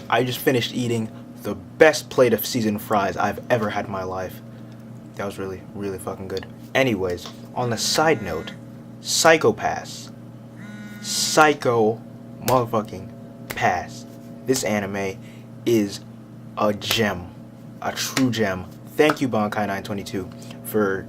I just finished eating the best plate of seasoned fries I've ever had in my life. That was really, really fucking good. Anyways, on the side note, Psycho-Pass. Psycho motherfucking Pass. This anime is a gem. A true gem. Thank you, Bankai922, for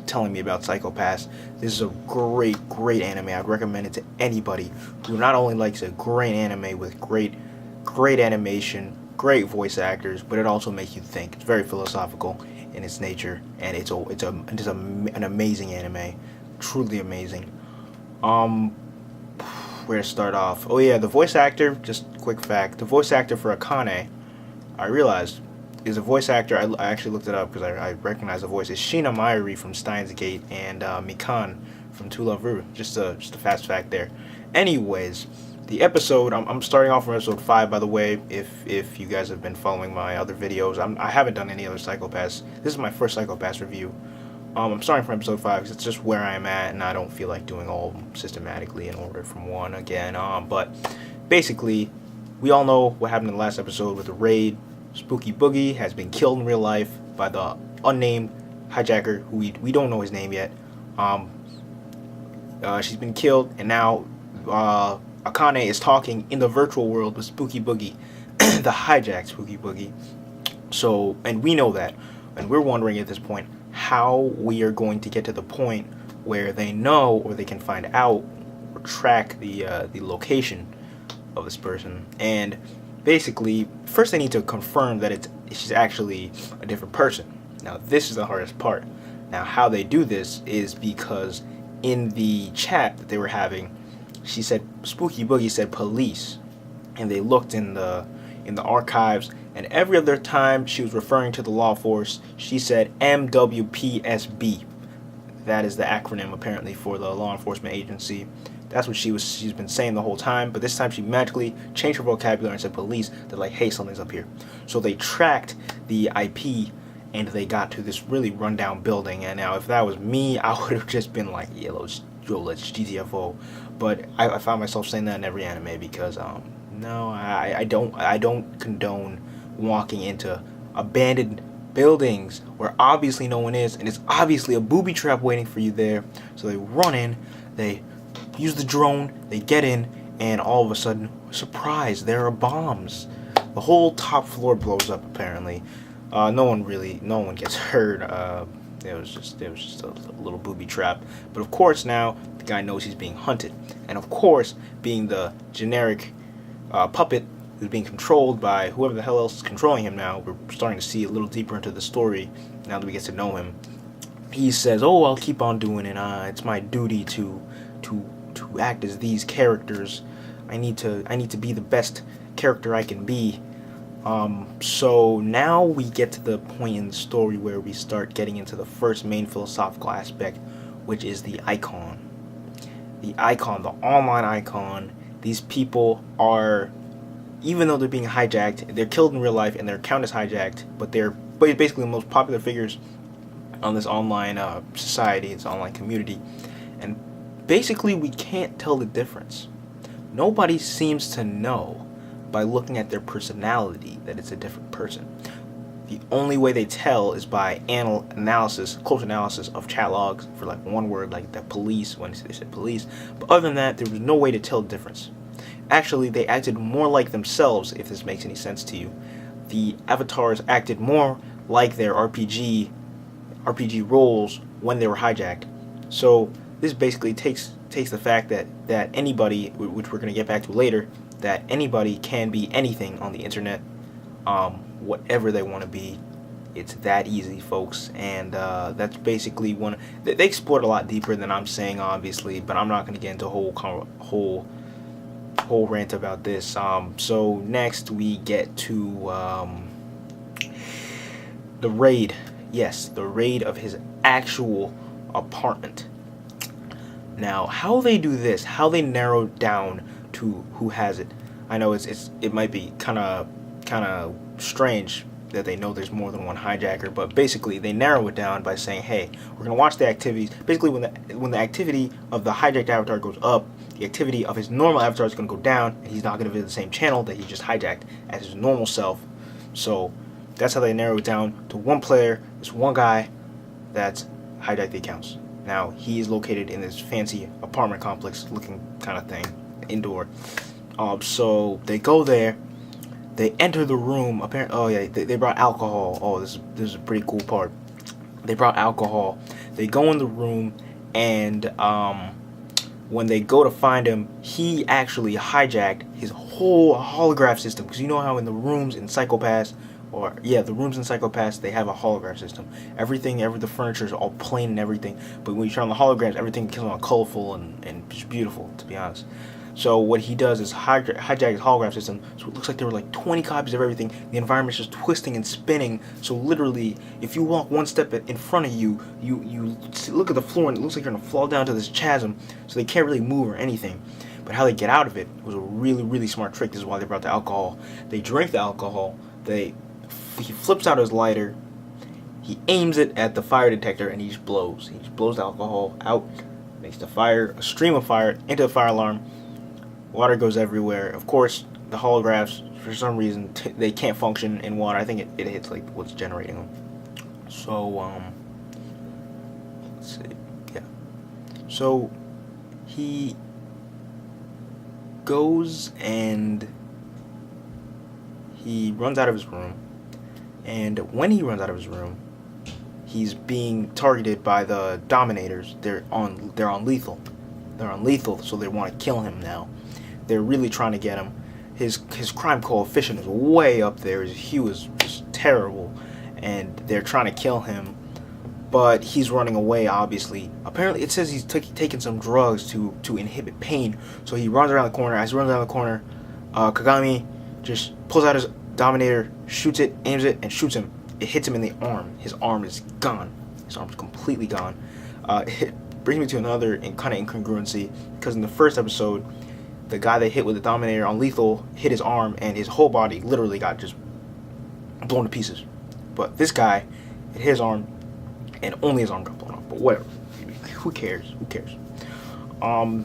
telling me about Psycho-Pass. This is a great, great anime. I'd recommend it to anybody who not only likes a great anime with great animation, great voice actors, but it also makes you think. It's very philosophical in its nature, and it's an amazing anime, truly amazing. Where to start off? Oh yeah, the voice actor. Just quick fact: the voice actor for Akane, I realized, is a voice actor. I actually looked it up because I recognize the voice. It's Sheena Mayuri from Steins Gate and Mikan from To Love Ru. Just a fast fact there. Anyways, the episode. I'm starting off from episode 5. By the way, if you guys have been following my other videos, I haven't done any other Psycho-Pass. This is my first Psycho-Pass review. I'm starting from episode 5 because it's just where I am at, and I don't feel like doing all of them systematically in order from 1 again. But basically, we all know what happened in the last episode with the raid. Spooky Boogie has been killed in real life by the unnamed hijacker, who we don't know his name yet. She's been killed, and now Akane is talking in the virtual world with Spooky Boogie, the hijacked Spooky Boogie. So, and we know that, and we're wondering at this point how we are going to get to the point where they know, or they can find out or track the location of this person. And basically, first they need to confirm that she's actually a different person. Now, this is the hardest part. Now, how they do this is because in the chat that they were having, she said, Spooky Boogie said police, and they looked in the archives, and every other time she was referring to the law force, she said MWPSB. That is the acronym apparently for the law enforcement agency. That's what she's been saying the whole time, but this time she magically changed her vocabulary and said police. They're like, hey, something's up here. So they tracked the IP, and they got to this really rundown building. And now if that was me, I would have just been like, yeah, let's GTFO. But I found myself saying that in every anime because no, I don't condone walking into abandoned buildings where obviously no one is, and it's obviously a booby trap waiting for you there. So they run in, they use the drone, they get in, and all of a sudden, surprise, there are bombs. The whole top floor blows up apparently. No one gets hurt. It was just a little booby trap. But of course now the guy knows he's being hunted, and of course, being the generic puppet who's being controlled by whoever the hell else is controlling him now, we're starting to see a little deeper into the story now that we get to know him. He says, "Oh, I'll keep on doing it. It's my duty to act as these characters. I need to be the best character I can be." So now we get to the point in the story where we start getting into the first main philosophical aspect, which is the icon. The icon, the online icon. These people are, even though they're being hijacked, they're killed in real life and their account is hijacked, but they're basically the most popular figures on this online society, this online community. And basically we can't tell the difference. Nobody seems to know by looking at their personality that it's a different person. The only way they tell is by close analysis of chat logs for like one word, like the police, when they said police. But other than that, there was no way to tell the difference. Actually, they acted more like themselves, if this makes any sense to you. The avatars acted more like their RPG roles when they were hijacked. So this basically takes the fact that anybody, which we're going to get back to later, that anybody can be anything on the internet, whatever they want to be. It's that easy, folks, and that's basically one. They explore it a lot deeper than I'm saying, obviously, but I'm not going to get into a whole rant about this. So next we get to the raid. Yes, the raid of his actual apartment. Now, how they do this, how they narrow down to who has it. I know it might be kind of strange that they know there's more than one hijacker, but basically they narrow it down by saying, hey, we're gonna watch the activities. Basically, when the activity of the hijacked avatar goes up, the activity of his normal avatar is going to go down, and he's not going to visit the same channel that he just hijacked as his normal self. So that's how they narrow it down to one player, this one guy that's hijacked the accounts. Now, he is located in this fancy apartment complex looking kind of thing, indoor. So they go there, they enter the room. Apparently, oh yeah, they brought alcohol. Oh, this is a pretty cool part. They brought alcohol. They go in the room, and when they go to find him, he actually hijacked his whole holograph system. Because you know how in the rooms in Psychopaths, the rooms in Psychopaths, they have a holograph system. The furniture is all plain and everything. But when you turn on the holograms, everything becomes all colorful and just beautiful, to be honest. So what he does is hijack his holograph system, so it looks like there were like 20 copies of everything. The environment's just twisting and spinning, so literally, if you walk one step in front of you, you look at the floor and it looks like you're going to fall down to this chasm, so they can't really move or anything. But how they get out of it was a really, really smart trick. This is why they brought the alcohol. They drink the alcohol, he flips out his lighter, he aims it at the fire detector, and he just blows. He just blows the alcohol out, makes a stream of fire into the fire alarm. Water goes everywhere. Of course, the holographs, for some reason, they can't function in water. I think it hits like what's generating them. So, let's see. Yeah. So, he goes and he runs out of his room. And when he runs out of his room, he's being targeted by the Dominators. They're on lethal. They're on lethal, so they want to kill him now. They're really trying to get him. His crime coefficient is way up there. He was just terrible, and they're trying to kill him. But he's running away, obviously. Apparently, it says he's taking some drugs to inhibit pain. So he runs around the corner. As he runs around the corner, Kagame just pulls out his Dominator, shoots it, aims it, and shoots him. It hits him in the arm. His arm is gone. His arm's completely gone. It brings me to another kind of incongruency, because in the first episode, the guy they hit with the Dominator on lethal hit his arm, and his whole body literally got just blown to pieces. But this guy hit his arm, and only his arm got blown off. But whatever. Who cares? Who cares?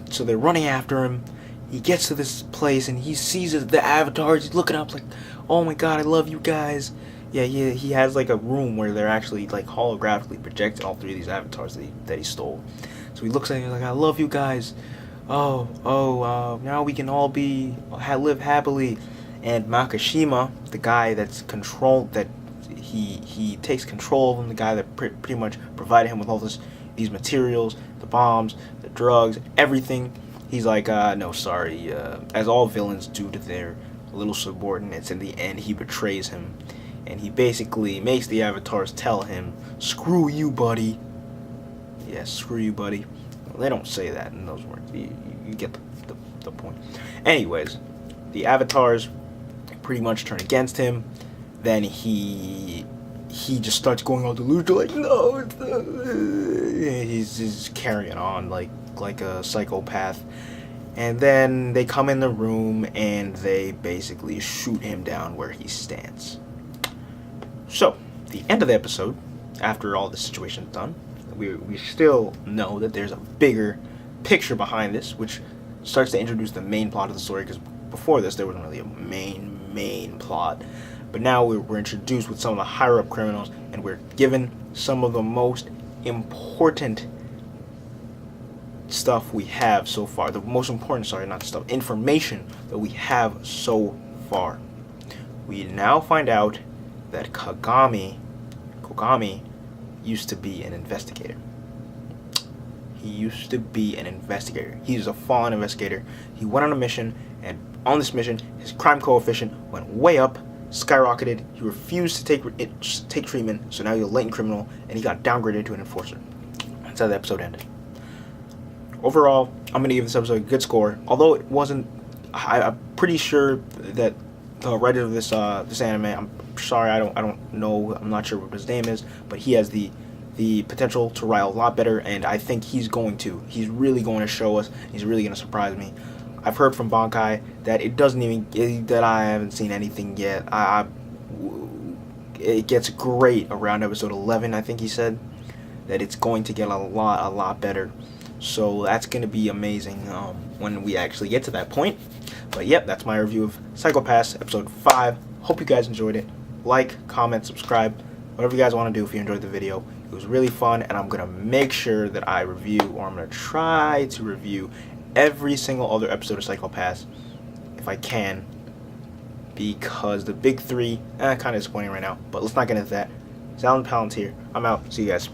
So they're running after him. He gets to this place, and he sees the avatars. He's looking up like, oh my god, I love you guys. Yeah, he has like a room where they're actually like holographically projecting all three of these avatars that he stole. So he looks at it like, I love you guys. Now we can all live happily. And Makishima, the guy that's he takes control of him, the guy that pretty much provided him with all these materials, the bombs, the drugs, everything. He's like, no, sorry, as all villains do to their little subordinates. In the end, he betrays him, and he basically makes the avatars tell him, screw you, buddy. Yeah, screw you, buddy. Well, they don't say that in those words. You get the point. Anyways, the avatars pretty much turn against him. Then he just starts going all delusional, like, no, it's not. He's carrying on like a psychopath. And then they come in the room and they basically shoot him down where he stands. So, the end of the episode, after all this situation is done, we still know that there's a bigger picture behind this, which starts to introduce the main plot of the story, because before this there wasn't really a main plot. But now we're introduced with some of the higher up criminals, and we're given some of the most important stuff we have so far. The most important, information that we have so far. We now find out that Kagame used to be an investigator. He used to be an investigator. He's a fallen investigator. He went on a mission, and on this mission, his crime coefficient went way up, skyrocketed. He refused to take treatment, so now he's a latent criminal, and he got downgraded to an enforcer. That's how the episode ended. Overall, I'm going to give this episode a good score, although it wasn't. I'm pretty sure that the writer of this anime, I'm sorry, I don't know, I'm not sure what his name is, but he has the potential to write a lot better, and I think he's really going to show us. He's really going to surprise me. I've heard from Bankai that that I haven't seen anything yet. It gets great around episode 11, I think he said, that it's going to get a lot better. So that's going to be amazing. when we actually get to that point. But yep, that's my review of Psycho Pass episode 5. Hope you guys enjoyed it. Like, comment, subscribe, whatever you guys want to do if you enjoyed the video. It was really fun, and I'm going to make sure that I review, or I'm going to try to review every single other episode of Psycho Pass if I can, because the big three kind of disappointing right now. But let's not get into that. Alan Palantir, I'm out. See you guys.